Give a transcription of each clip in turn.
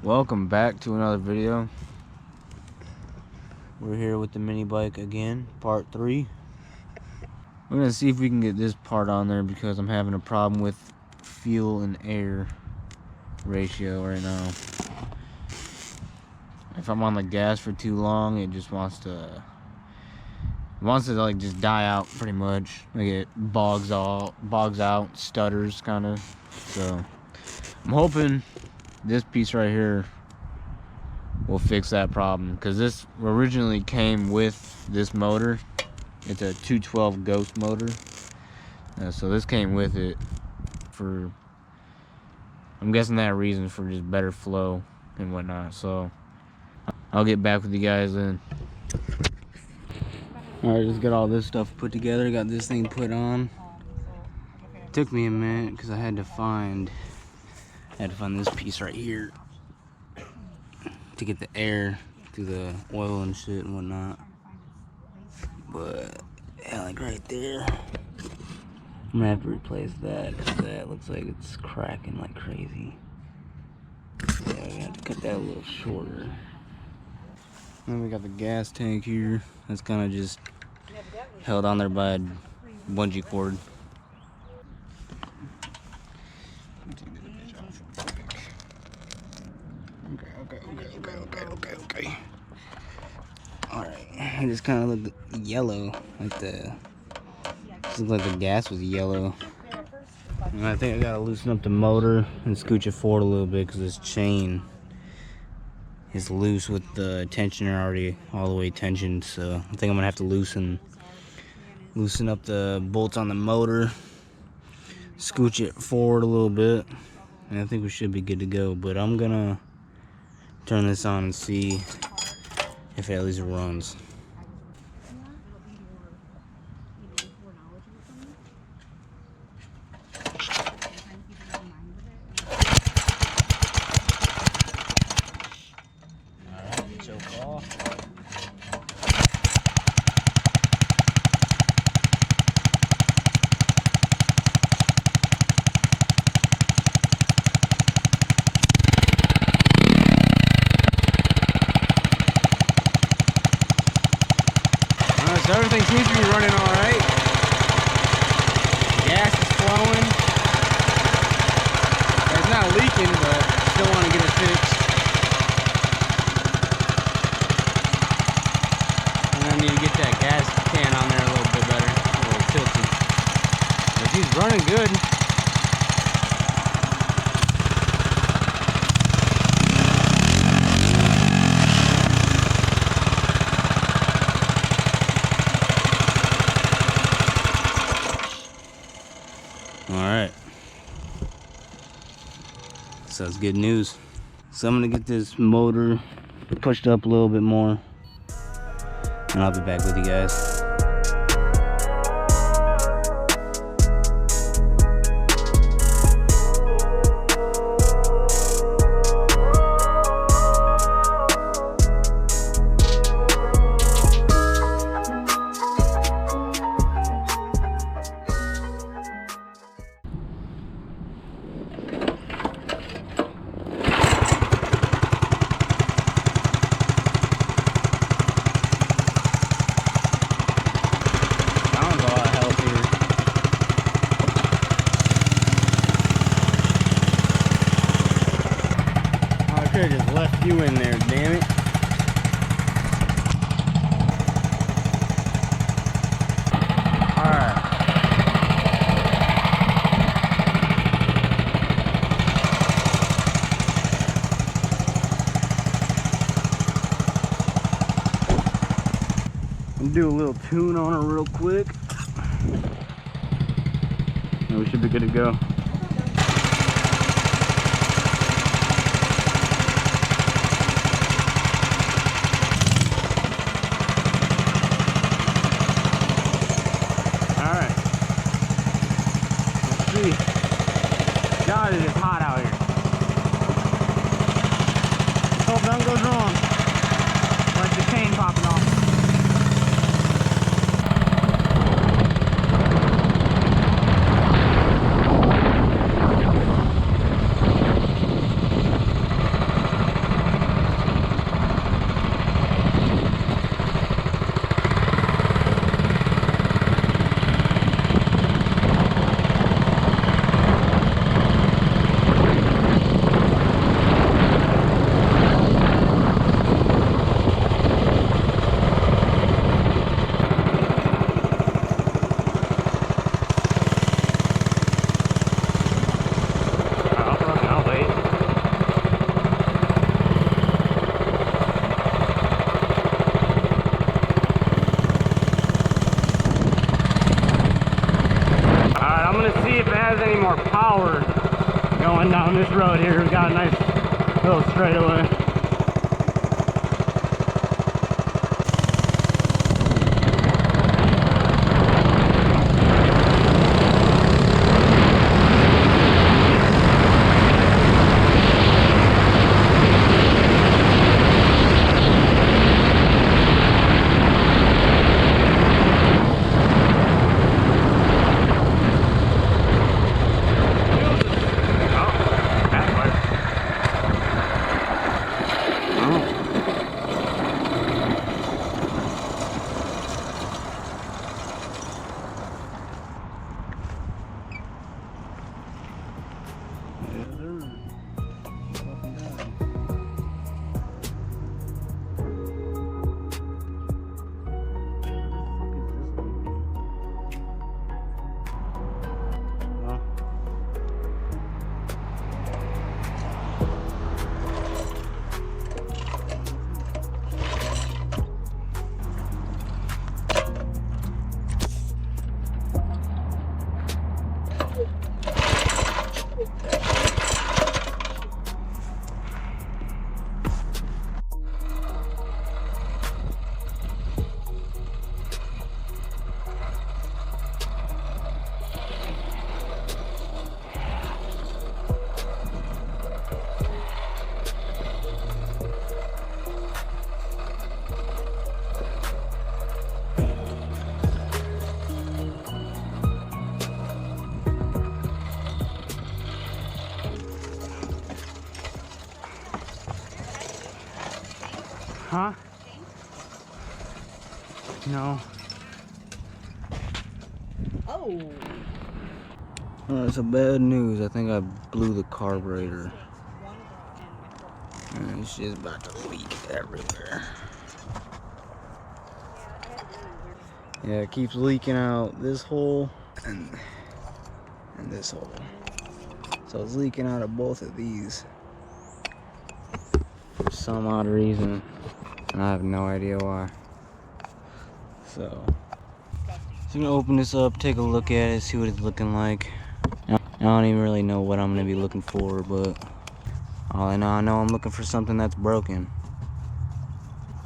Welcome back to another video. We're here with the mini bike again, part 3. We're gonna see if we can get this part on there because I'm having a problem with fuel and air ratio right now. If I'm on the gas for too long, it just wants to like just die out pretty much. Like it bogs out, stutters kind of. So I'm hoping this piece right here will fix that problem, because this originally came with this motor. It's a 212 Ghost motor, so this came with it for, I'm guessing, that reason, for just better flow and whatnot. So I'll get back with you guys then. Alright, just got all this stuff put together, got this thing put on. Took me a minute because I had to find this piece right here to get the air through the oil and shit and whatnot. But yeah, like right there, I'm gonna have to replace that because that looks like it's cracking like crazy. Yeah, we're gonna have to cut that a little shorter. Then we got the gas tank here. That's kind of just held on there by a bungee cord. Okay. Alright, it just kind of looked yellow, like just looked like the gas was yellow. And I think I gotta loosen up the motor and scooch it forward a little bit because this chain is loose with the tensioner already all the way tensioned. So I think I'm gonna have to loosen up the bolts on the motor, scooch it forward a little bit, and I think we should be good to go. But I'm gonna turn this on and see if it at least runs. Alright, choke off. So everything seems to be running all right. Gas is flowing. It's not leaking, but still want to get it fixed. And I need to get that gas can on there a little bit better, a little tilted. But she's running good. Alright, so that's good news. So I'm gonna get this motor pushed up a little bit more, and I'll be back with you guys. I could have just left you in there, damn it. Alright. I'm gonna do a little tune on her real quick, and we should be good to go. God, it is hot out here. Hope nothing goes wrong. Like the chain popping off. on this road here. We got a nice little straightaway. Huh? No. Oh. Alright, so bad news. I think I blew the carburetor. And it's just about to leak everywhere. Yeah, it keeps leaking out this hole and this hole. So it's leaking out of both of these for some odd reason. And I have no idea why. So I'm gonna open this up, take a look at it, see what it's looking like. I don't even really know what I'm gonna be looking for, but all I know I'm looking for something that's broken.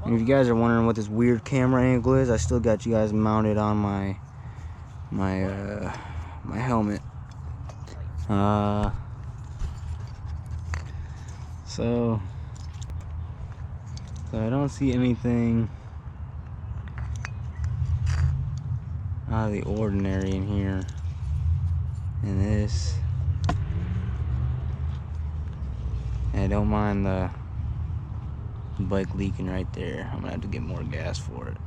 And if you guys are wondering what this weird camera angle is, I still got you guys mounted on my helmet. So I don't see anything out of the ordinary in here. And this, I don't mind the bike leaking right there. I'm gonna have to get more gas for it.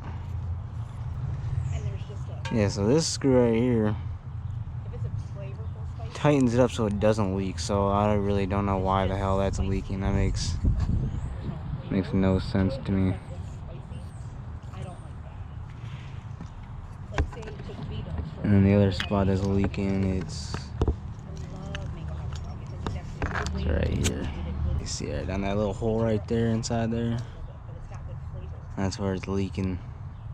Yeah, so this screw right here tightens it up so it doesn't leak. So I really don't know why the hell that's leaking. That makes no sense to me. And then the other spot that's leaking, it's right here. You see it down that little hole right there inside there? That's where it's leaking.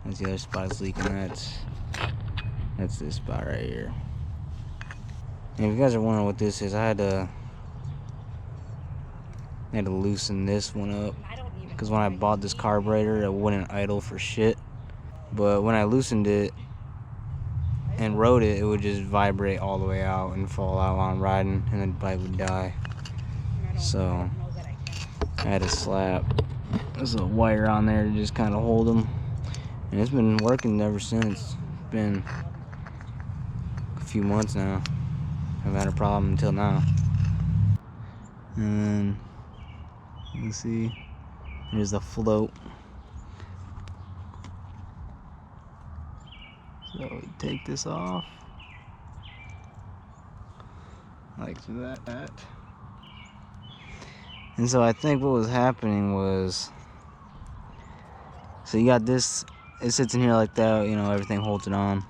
That's the other spot that's leaking. That's this spot right here. And if you guys are wondering what this is, I had to loosen this one up. Because when I bought this carburetor, it wouldn't idle for shit. But when I loosened it and rode it, it would just vibrate all the way out and fall out while I'm riding, and the bike would die. So I had to slap this little wire on there to just kind of hold them. And it's been working ever since. It's been a few months now. I've had a problem until now. And then you can see there's the float. So we take this off like that. And so I think what was happening was, so you got this, it sits in here like that, you know, everything holds it on,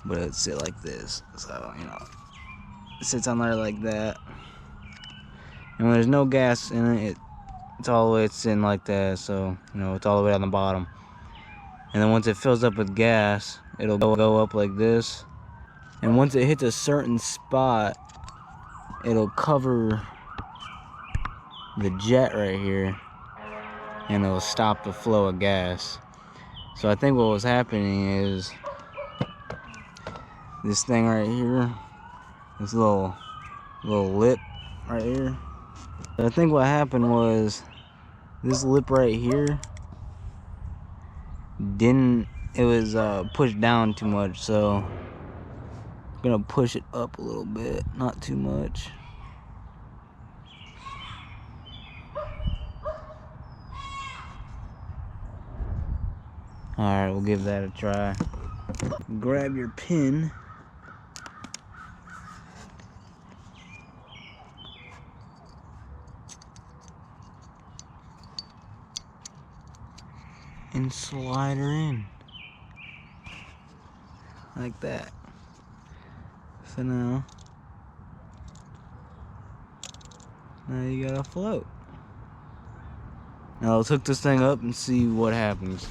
but it sits like this. So, you know, it sits on there like that. And when there's no gas in it, it's all the way it's in like that, so, you know, it's all the way on the bottom. And then once it fills up with gas, it'll go up like this. And once it hits a certain spot, it'll cover the jet right here, and it'll stop the flow of gas. So I think what was happening is this thing right here, this little lip right here. I think what happened was this lip right here it was pushed down too much, so I'm gonna push it up a little bit, not too much. Alright, we'll give that a try. Grab your pin. And slide her in. Like that. So now you got a float. Now let's hook this thing up and see what happens.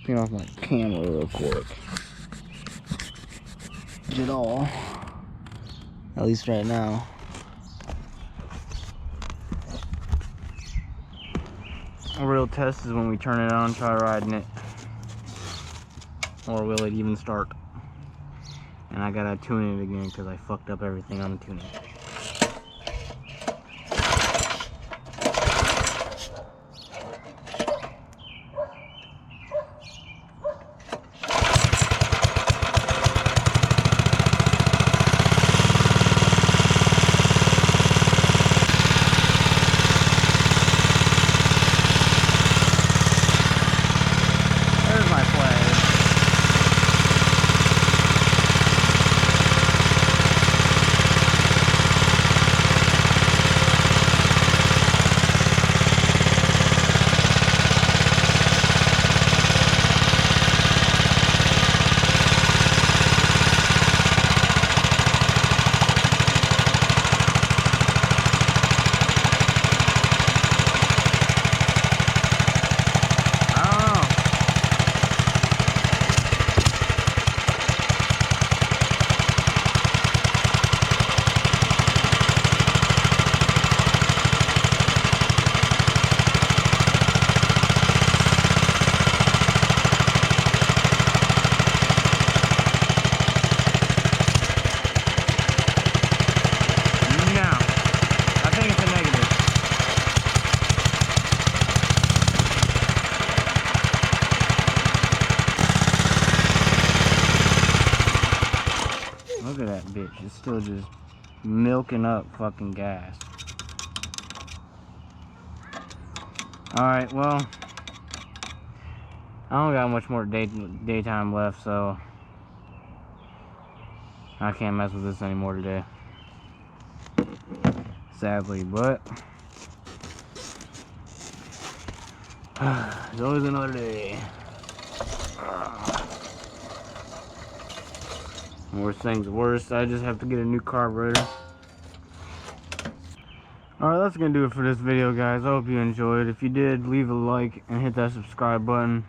Clean off my camera real quick. Get it all, at least right now. A real test is when we turn it on, try riding it. Or will it even start? And I gotta tune it again because I fucked up everything on the tuning. Look at that bitch, it's still just milking up fucking gas. Alright, well, I don't got much more daytime left, so I can't mess with this anymore today. Sadly, but there's always another day. Worst things worst, I just have to get a new carburetor. Alright, that's gonna do it for this video, guys. I hope you enjoyed. If you did, leave a like and hit that subscribe button.